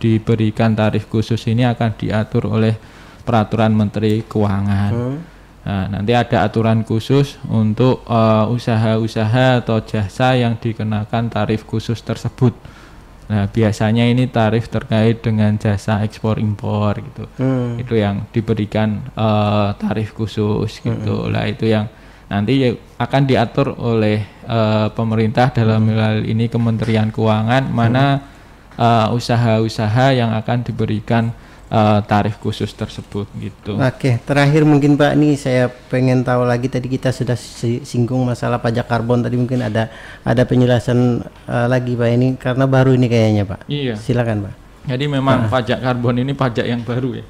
diberikan tarif khusus ini akan diatur oleh peraturan Menteri Keuangan. Nah, nanti ada aturan khusus untuk usaha-usaha atau jasa yang dikenakan tarif khusus tersebut. Nah, biasanya ini tarif terkait dengan jasa ekspor impor gitu. Itu yang diberikan tarif khusus gitu. Lah itu yang nanti akan diatur oleh pemerintah dalam hal ini Kementerian Keuangan mana usaha-usaha yang akan diberikan tarif khusus tersebut gitu. Oke, terakhir mungkin Pak, ini saya pengen tahu lagi, tadi kita sudah singgung masalah pajak karbon, tadi mungkin ada penjelasan lagi Pak, ini karena baru ini kayaknya Pak. Iya. Silakan Pak. Jadi memang pajak karbon ini pajak yang baru ya.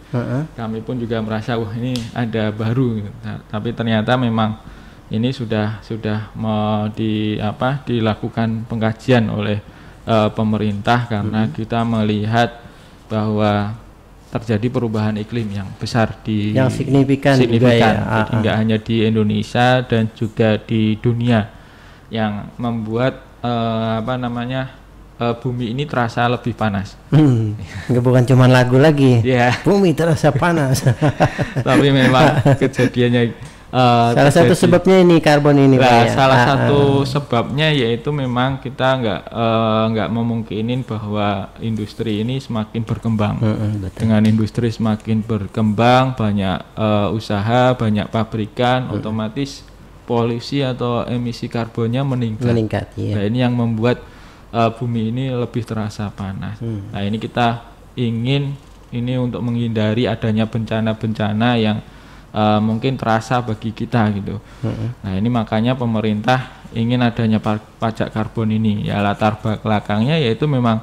Kami pun juga merasa wah ini ada baru gitu. Nah, tapi ternyata memang ini sudah dilakukan pengkajian oleh pemerintah karena kita melihat bahwa terjadi perubahan iklim yang besar yang signifikan juga ya. Jadi nggak hanya di Indonesia dan juga di dunia yang membuat bumi ini terasa lebih panas. Bukan cuma lagu lagi. Bumi terasa panas. Tapi memang kejadiannya salah satu sebabnya ini karbon ini Pak, ya? Salah satu sebabnya yaitu memang kita nggak memungkinin bahwa industri ini semakin berkembang. Dengan industri semakin berkembang, banyak usaha, banyak pabrikan, otomatis polusi atau emisi karbonnya meningkat. Nah, ini yang membuat bumi ini lebih terasa panas. Nah, ini kita ingin ini untuk menghindari adanya bencana-bencana yang mungkin terasa bagi kita gitu. Nah, ini makanya pemerintah ingin adanya pajak karbon ini. Ya, latar belakangnya yaitu memang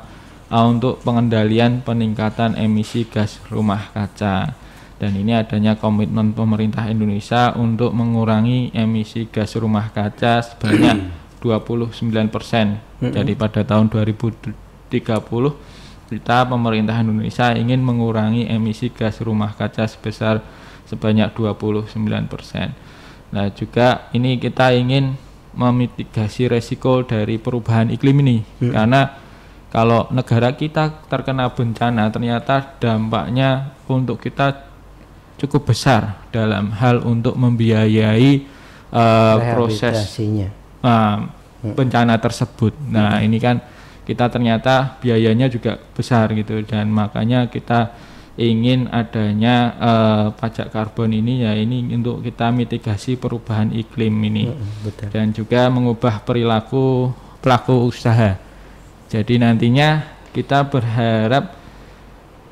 untuk pengendalian peningkatan emisi gas rumah kaca. Dan ini adanya komitmen pemerintah Indonesia untuk mengurangi emisi gas rumah kaca sebanyak 29%. Jadi pada tahun 2030 kita pemerintah Indonesia ingin mengurangi emisi gas rumah kaca sebesar sebanyak 29%. Nah, juga ini kita ingin memitigasi resiko dari perubahan iklim ini. Karena kalau negara kita terkena bencana, ternyata dampaknya untuk kita cukup besar dalam hal untuk membiayai proses bencana tersebut. Nah, ini kan kita ternyata biayanya juga besar gitu, dan makanya kita ingin adanya pajak karbon ini, ya ini untuk kita mitigasi perubahan iklim ini. Dan juga mengubah perilaku pelaku usaha. Jadi nantinya kita berharap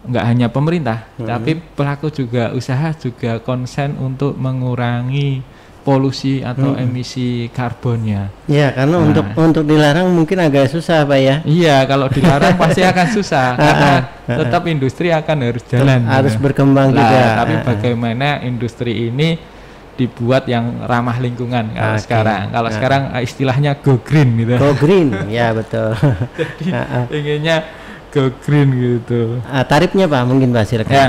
nggak hanya pemerintah, tapi pelaku juga usaha juga konsen untuk mengurangi polusi atau emisi karbonnya. Ya, karena untuk dilarang mungkin agak susah Pak ya. Iya, kalau dilarang pasti akan susah karena tetap industri akan harus jalan. Harus berkembang juga. Tapi bagaimana industri ini dibuat yang ramah lingkungan kalau sekarang. Kalau sekarang istilahnya go green gitu. Go green, ya betul. Jadi inginnya go green gitu. Tarifnya Pak mungkin Pak, silakan. Ya,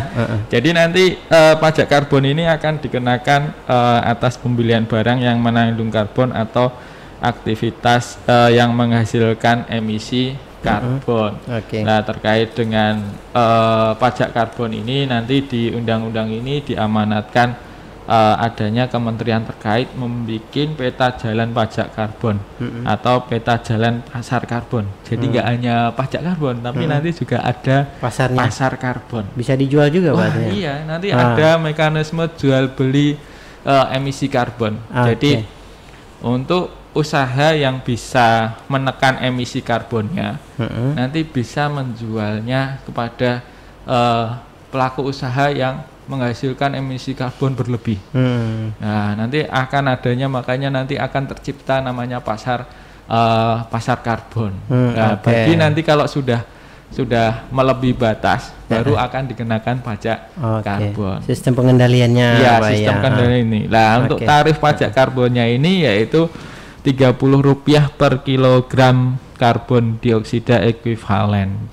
jadi nanti pajak karbon ini akan dikenakan atas pembelian barang yang mengandung karbon atau aktivitas yang menghasilkan emisi karbon. Nah, terkait dengan pajak karbon ini nanti di undang-undang ini diamanatkan adanya kementerian terkait membuat peta jalan pajak karbon atau peta jalan pasar karbon. Jadi nggak hanya pajak karbon, tapi nanti juga ada pasarnya, pasar karbon. Bisa dijual juga, Wah, Pak? iya, nanti ada mekanisme jual beli emisi karbon. Jadi untuk usaha yang bisa menekan emisi karbonnya, nanti bisa menjualnya kepada pelaku usaha yang menghasilkan emisi karbon berlebih. Nah, nanti akan adanya, makanya nanti akan tercipta namanya pasar karbon. Nah, bagi nanti kalau sudah melebihi batas, baru akan dikenakan pajak karbon. Sistem pengendaliannya. Ya, sistem pengendalian ini. Nah, untuk tarif pajak karbonnya ini yaitu Rp30 per kilogram karbon dioksida ekuivalen.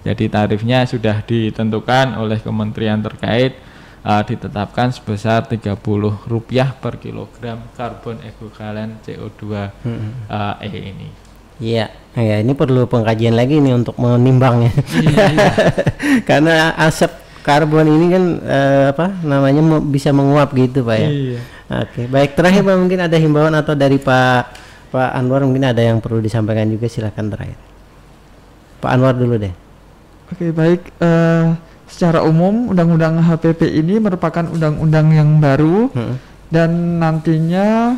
Jadi tarifnya sudah ditentukan oleh kementerian terkait, ditetapkan sebesar Rp30 per kilogram karbon ekuivalen CO2 ini. Iya, ya ini perlu pengkajian lagi nih untuk menimbangnya. Karena asap karbon ini kan bisa menguap gitu, Pak ya. Oke, baik, terakhir Pak, mungkin ada himbauan atau dari Pak Anwar mungkin ada yang perlu disampaikan juga, silakan terakhir. Pak Anwar dulu deh. Oke, baik. Secara umum Undang-Undang HPP ini merupakan undang-undang yang baru dan nantinya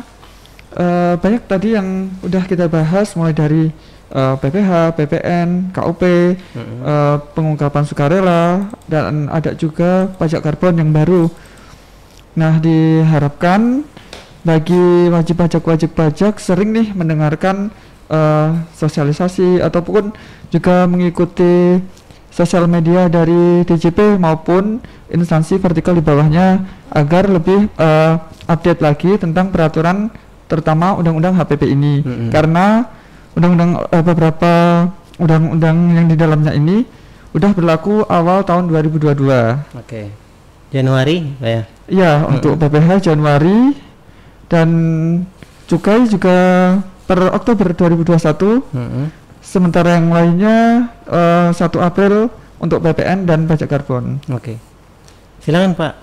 banyak tadi yang udah kita bahas, mulai dari PPH, PPN, KUP, pengungkapan sukarela, dan ada juga pajak karbon yang baru. Nah, diharapkan bagi wajib pajak sering nih mendengarkan sosialisasi ataupun juga mengikuti sosial media dari DJP maupun instansi vertikal di bawahnya agar lebih update lagi tentang peraturan terutama Undang-Undang HPP ini. Karena beberapa undang-undang yang di dalamnya ini udah berlaku awal tahun 2022. Oke. Januari, Pak ya? Iya, untuk PPH Januari dan cukai juga per Oktober 2021. Sementara yang lainnya 1 April untuk PPN dan pajak karbon. Oke. Silakan Pak.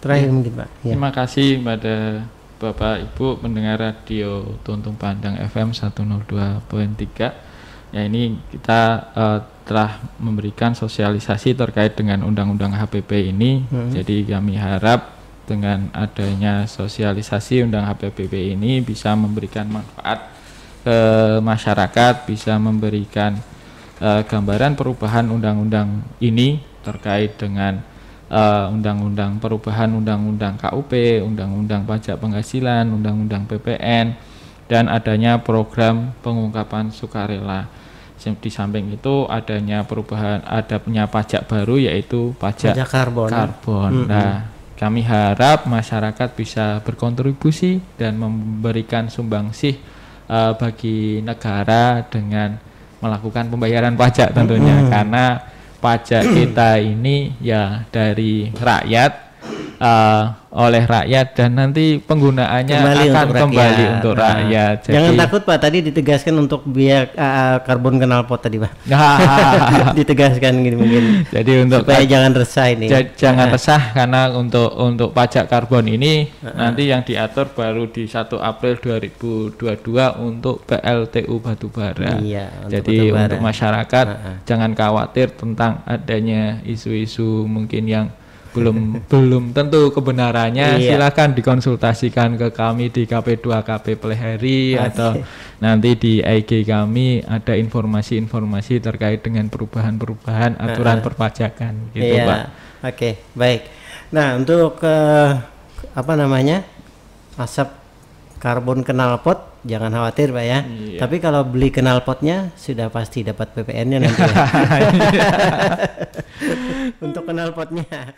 Terakhir mungkin Pak. Ya. Terima kasih pada Bapak Ibu pendengar radio Tuntung Pandang FM 102.3. Ya, ini kita telah memberikan sosialisasi terkait dengan Undang-Undang HPP ini. Jadi kami harap dengan adanya sosialisasi Undang HPP ini bisa memberikan manfaat ke masyarakat, bisa memberikan gambaran perubahan undang-undang ini terkait dengan undang-undang perubahan undang-undang KUP, undang-undang pajak penghasilan, undang-undang PPN, dan adanya program pengungkapan sukarela. Di samping itu adanya perubahan, adanya pajak baru yaitu pajak karbon. Nah, kami harap masyarakat bisa berkontribusi dan memberikan sumbangsih bagi negara dengan melakukan pembayaran pajak tentunya, karena pajak kita ini ya dari rakyat, oleh rakyat, dan nanti penggunaannya akan kembali untuk rakyat. Jadi, jangan takut Pak, tadi ditegaskan untuk biaya karbon knalpot tadi Pak. Ditegaskan gitu mungkin. Jadi untuk supaya jangan resah ini. Jangan resah, karena untuk pajak karbon ini nanti yang diatur baru di 1 April 2022 untuk PLTU batubara. Jadi batubara, untuk masyarakat jangan khawatir tentang adanya isu-isu mungkin yang belum tentu kebenarannya. Silakan dikonsultasikan ke kami di KP2KP Pleheri atau nanti di IG kami ada informasi-informasi terkait dengan perubahan-perubahan aturan perpajakan gitu Pak. Oke, baik. Nah, untuk asap karbon knalpot jangan khawatir Pak ya. Tapi kalau beli knalpotnya sudah pasti dapat PPN-nya nanti. Untuk knalpotnya.